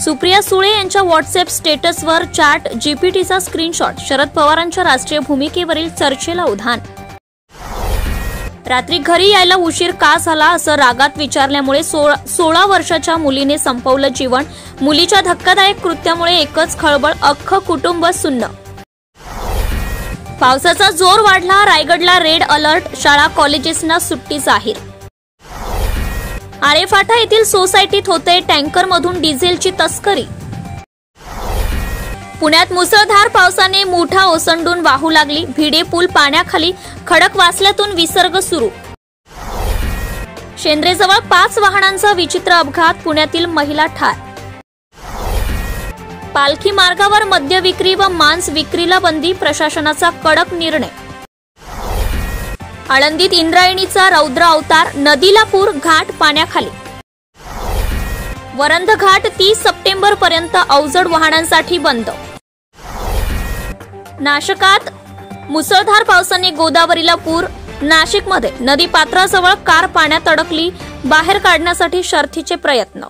सुप्रिया सुळे यांच्या WhatsApp स्टेटसवर chat जीपीटीचा screenshot, Sharad पवारांच्या राष्ट्रीय भूमिकेवरील चर्चेला उधाण। रात्री घरी यायला उशीर का झाला असं रागात विचारल्यामुळे 16 वर्षाच्या मुलीने संपवलं जीवन। मुलीच्या धक्कादायक कृत्यामुळे एकच खळबळ, अख्खं कुटुंब सुन्न। पावसाचा जोर वाढला, रायगडला रेड अलर्ट, शाळा कॉलेजेसना सुट्टी जाहीर। आरेफाटा येथील सोसायटीत होते टँकरमधून डिझेलची तस्करी। पुण्यात मुसळधार पावसाने मुठा ओसंडून वाहू लागली, भिडे पूल पाण्याखाली, खडकवासल्यातून विसर्ग सुरू। शेंद्रेजवळ 5 वाहनांचा विचित्र अपघात, पुण्यातील महिला ठार। पालखी मार्गावर मद्य विक्री व मांस विक्रीला बंदी, प्रशासनाचा कडक निर्णय। आळंदीत इंद्रायणीचा रौद्र अवतार, नदीला पूर, घाट पाण्याखाली। वरंध घाट 30 सप्टेंबर पर्यंत अवजड वाहनांसाठी बंद। नाशिकात मुसळधार पावसाने गोदावरीला पूर, नाशिकमध्ये नदी पात्राजवळ कार पाण्यात अडकली, बाहेर काढण्यासाठी शर्थीचे प्रयत्न।